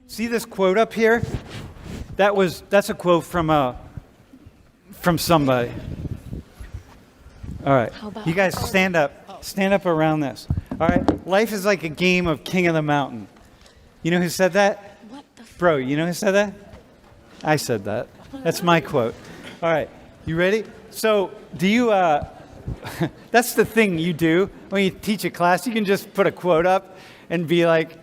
See this quote up here? That's a quote from somebody. All right, you guys stand up around this. All right, life is like a game of King of the Mountain. You know who said that? Bro, you know who said that? I said that. That's my quote. All right, you ready? So, do you, that's the thing you do when you teach a class. You can just put a quote up and be like,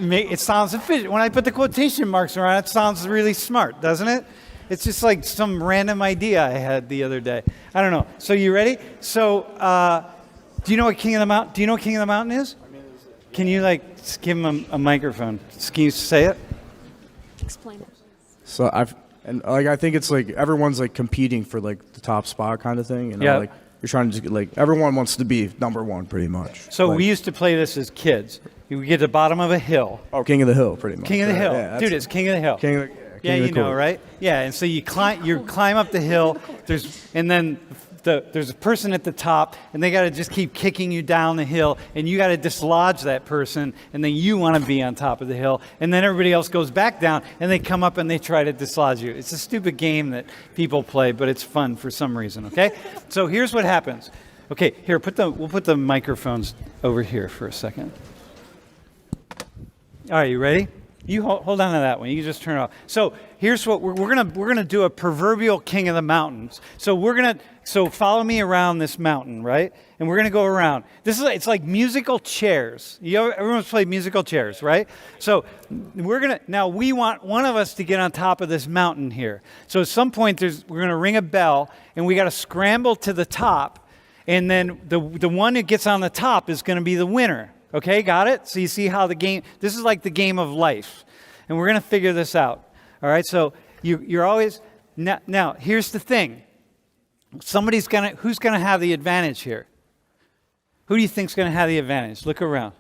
it sounds efficient. When I put the quotation marks around it, sounds really smart, doesn't it? It's just like some random idea I had the other day. I don't know. So you ready? So do you know what King of the Mountain? Do you know what King of the Mountain is? Can you give him a microphone? Can you say it? Explain it. So I think it's like everyone's like competing for like the top spot kind of thing. You know, Yeah. like you're trying to like everyone wants to be number one pretty much. So like, we used to play this as kids. You would get to the bottom of a hill. Oh, King of the Hill, pretty much. King of the Hill. Yeah, Dude, it's King of the Hill. King of the Yeah, King of you the know, Cool. right? Yeah, and so you climb up the hill. There's a person at the top, and they got to just keep kicking you down the hill, and you got to dislodge that person, and then you want to be on top of the hill, and then everybody else goes back down, and they come up and they try to dislodge you. It's a stupid game that people play, but it's fun for some reason. Okay, so here's what happens. Okay, here we'll put the microphones over here for a second. All right, you ready? You hold on to that one. You can just turn it off. So here's what we're gonna do a proverbial King of the Mountains. So follow me around this mountain, right? And we're gonna go around. It's like musical chairs. Everyone's played musical chairs, right? So we want one of us to get on top of this mountain here. So at some point we're gonna ring a bell, and we got to scramble to the top, and then the one who gets on the top is gonna be the winner. Okay, got it? So you see how this is like the game of life. And we're going to figure this out. All right, so you're always, now here's the thing. Who's going to have the advantage here? Who do you think's going to have the advantage? Look around.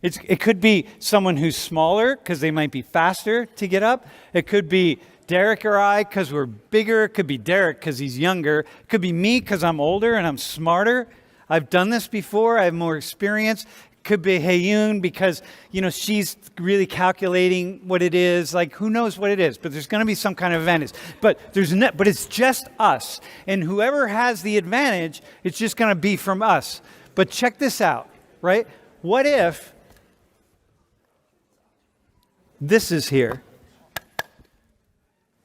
It could be someone who's smaller because they might be faster to get up. It could be Derek or I because we're bigger. It could be Derek because he's younger. It could be me because I'm older and I'm smarter. I've done this before. I have more experience. Could be Hayoon because, she's really calculating what it is. Like, who knows what it is? But there's going to be some kind of advantage. But it's just us. And whoever has the advantage, it's just going to be from us. But check this out, right? What if this is here?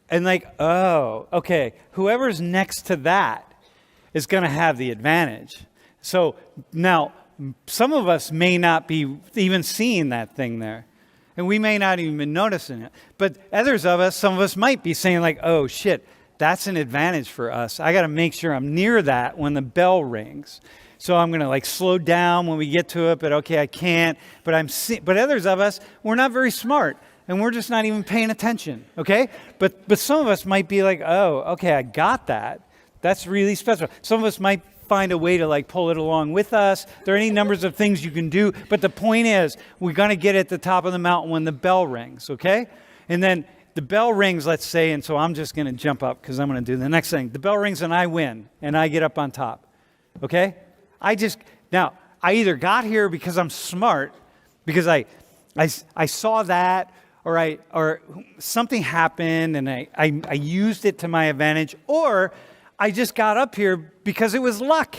And okay, whoever's next to that is going to have the advantage. So now, some of us may not be even seeing that thing there. And we may not even be noticing it. But some of us might be saying oh shit, that's an advantage for us. I got to make sure I'm near that when the bell rings. So I'm going to slow down when we get to it, but okay, I can't. But others of us, we're not very smart. And we're just not even paying attention, okay? But some of us might be oh, okay, I got that. That's really special. Some of us might find a way to pull it along with us. There are any numbers of things you can do, but the point is we're going to get at the top of the mountain when the bell rings, okay? And then the bell rings, let's say, and so I'm just going to jump up because I'm going to do the next thing. The bell rings and I win, and I get up on top, okay? I either got here because I'm smart, because I saw that, or something happened and I used it to my advantage, or I just got up here because it was luck.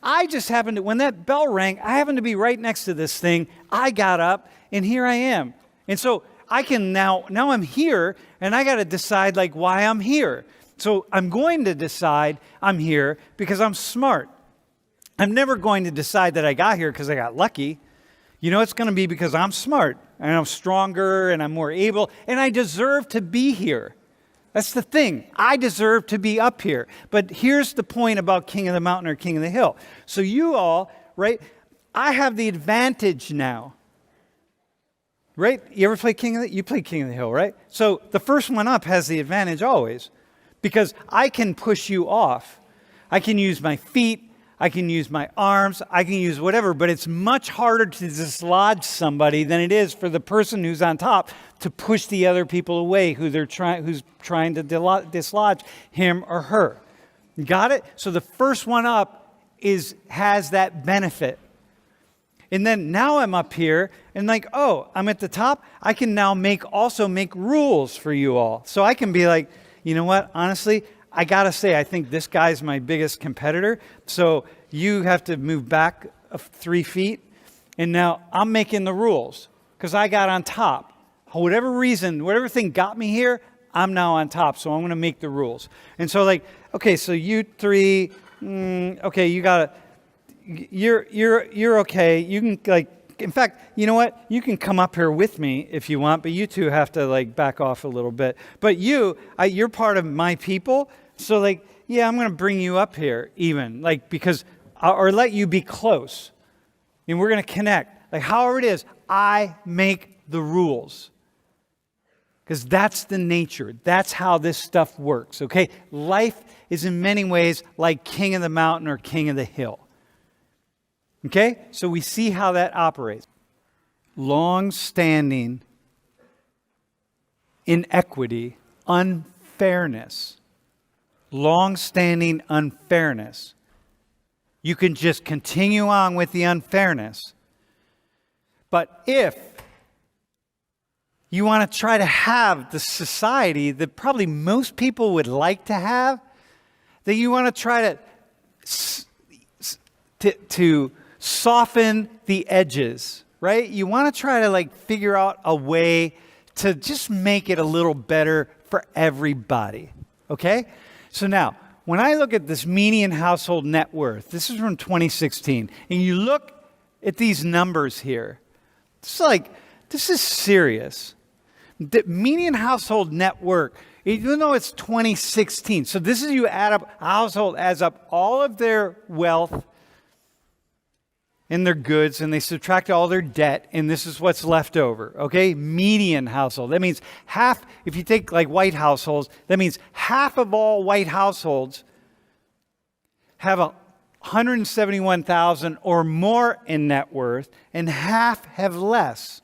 I just happened to, when that bell rang, I happened to be right next to this thing. I got up and here I am. And so I can now I'm here and I got to decide why I'm here. So I'm going to decide I'm here because I'm smart. I'm never going to decide that I got here because I got lucky. It's going to be because I'm smart and I'm stronger and I'm more able and I deserve to be here. That's the thing. I deserve to be up here. But here's the point about King of the Mountain or King of the Hill. So you all, right, I have the advantage now. Right? You ever play you play King of the Hill, right? So the first one up has the advantage always because I can push you off. I can use my feet. I can use my arms, I can use whatever, but it's much harder to dislodge somebody than it is for the person who's on top to push the other people away who's trying to dislodge him or her. Got it? So the first one up has that benefit. And then now I'm up here and like, oh, I'm at the top. I can now also make rules for you all. So I can be like, you know what? Honestly, I got to say, I think this guy's my biggest competitor. So you have to move back 3 feet. And now I'm making the rules because I got on top. Whatever reason, whatever thing got me here, I'm now on top. So I'm going to make the rules. And so like, okay, so you three, okay, you're okay. You can like, in fact, you know what? You can come up here with me if you want, but you two have to like back off a little bit. But you're part of my people. So like, yeah, I'm going to bring you up here even like, because, or let you be close and we're going to connect. Like however it is, I make the rules. Because that's the nature. That's how this stuff works, okay? Life is in many ways like king of the mountain or king of the hill. Okay? So we see how that operates. Long-standing inequity, unfairness. Long-standing unfairness. You can just continue on with the unfairness. But if you want to try to have the society that probably most people would like to have, that you want to try to soften the edges, right? You want to try to like figure out a way to just make it a little better for everybody, okay? So now, when I look at this median household net worth, this is from 2016, and you look at these numbers here, this is serious. The median household net worth, even though it's 2016, so this is you add up, a household adds up all of their wealth and their goods, and they subtract all their debt, and this is what's left over, okay? Median household. That means half, if you take like white households, that means half of all white households have 171,000 or more in net worth, and half have less.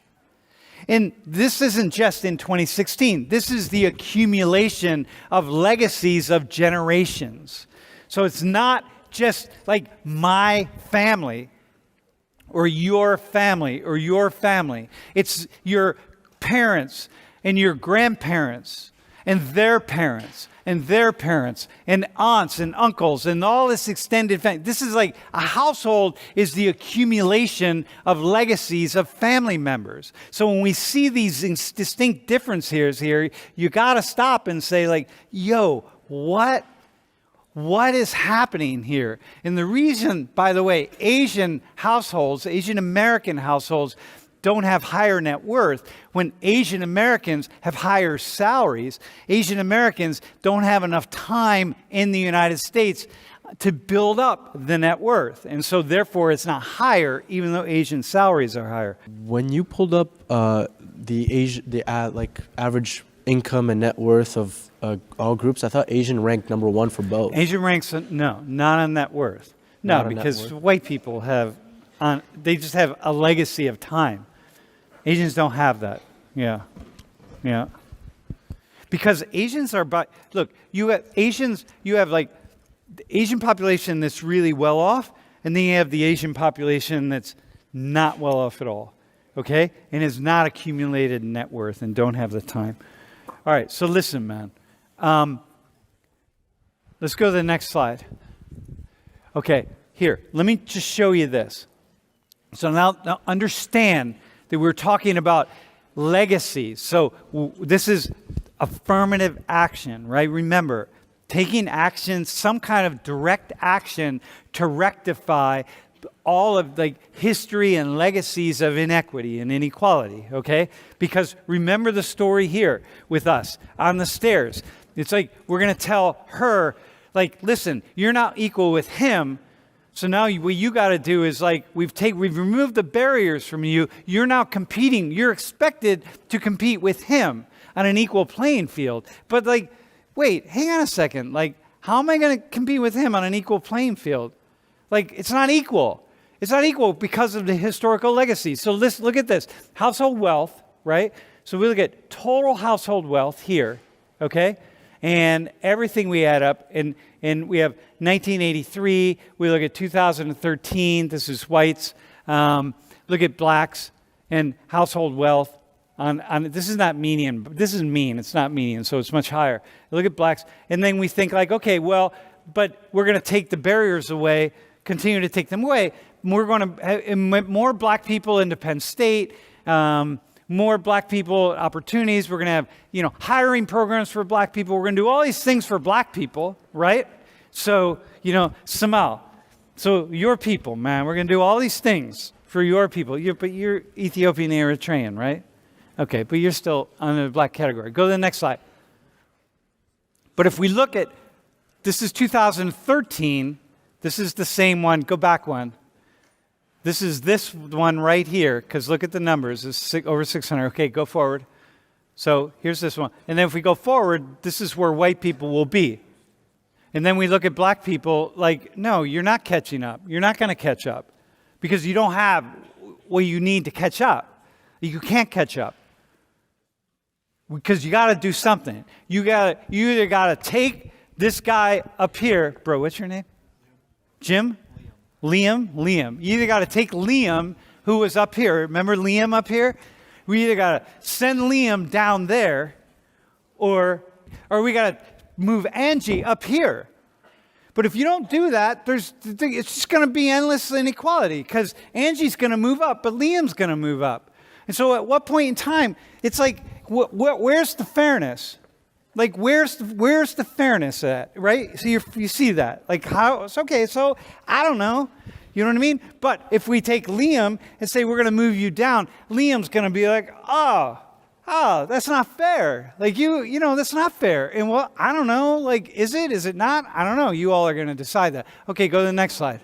And this isn't just in 2016. This is the accumulation of legacies of generations. So it's not just like my family or your family or your family. It's your parents and your grandparents and their parents and their parents and aunts and uncles and all this extended family. This is like a household is the accumulation of legacies of family members. So when we see these distinct differences here, you got to stop and say like, yo, what is happening here? And the reason, by the way, Asian households, Asian American households, don't have higher net worth. When Asian Americans have higher salaries, Asian Americans don't have enough time in the United States to build up the net worth. And so therefore it's not higher, even though Asian salaries are higher. When you pulled up the average income and net worth of all groups, I thought Asian ranked number one for both. Asian ranks, no, not on net worth. No, Not on net because worth. white people they just have a legacy of time. Asians don't have that. Yeah. Because Asians are, look, you have like the Asian population that's really well off, and then you have the Asian population that's not well off at all, okay? And has not accumulated net worth and don't have the time. All right, so listen, man. Let's go to the next slide. Okay, here, let me just show you this. So now understand that we're talking about legacies. So this is affirmative action, right? Remember, taking action, some kind of direct action to rectify all of the history and legacies of inequity and inequality, okay? Because remember the story here with us on the stairs. It's like we're going to tell her, like, listen, you're not equal with him. So now what you got to do is like we've removed the barriers from you. You're now competing. You're expected to compete with him on an equal playing field. But like, wait, hang on a second. Like, how am I going to compete with him on an equal playing field? Like, it's not equal. It's not equal because of the historical legacy. So let's look at this. Household wealth, right? So we look at total household wealth here, okay? And everything we add up, and we have 1983, we look at 2013, this is whites. look at blacks and household wealth. This is not median. This is mean. It's not median, so it's much higher. Look at blacks, and then we think like, okay, well, but we're going to take the barriers away, continue to take them away. We're going to have more black people into Penn State, more black people opportunities. We're going to have, hiring programs for black people. We're going to do all these things for black people, right? So, Samal, so your people, man, we're going to do all these things for your people. But you're Ethiopian Eritrean, right? Okay, but you're still under the black category. Go to the next slide. But if we look at, this is 2013, this is the same one, go back one. This is this one right here, because look at the numbers, it's over 600. Okay, go forward. So here's this one. And then if we go forward, this is where white people will be. And then we look at black people like, no, you're not catching up. You're not going to catch up because you don't have what you need to catch up. You can't catch up. Because you got to do something. You either got to take this guy up here, bro. What's your name? Jim? Liam. You either got to take Liam, who was up here. Remember Liam up here? We either got to send Liam down there, or we got to move Angie up here. But if you don't do that, it's just going to be endless inequality because Angie's going to move up, but Liam's going to move up. And so at what point in time, it's like, where's the fairness? Like, where's the fairness at, right? So you see that. Like, how? It's okay, so I don't know. You know what I mean? But if we take Liam and say we're going to move you down, Liam's going to be like, oh, that's not fair. Like, that's not fair. And well, I don't know. Like, is it not? I don't know. You all are going to decide that. Okay, go to the next slide.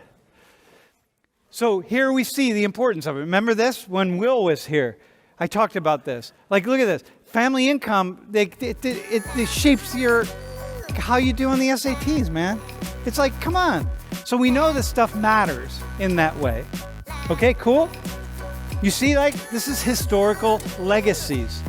So here we see the importance of it. Remember this? When Will was here, I talked about this. Like, look at this. Family income, it shapes how you do on the SATs, man. It's like, come on. So we know this stuff matters in that way. Okay, cool? You see, like, this is historical legacies.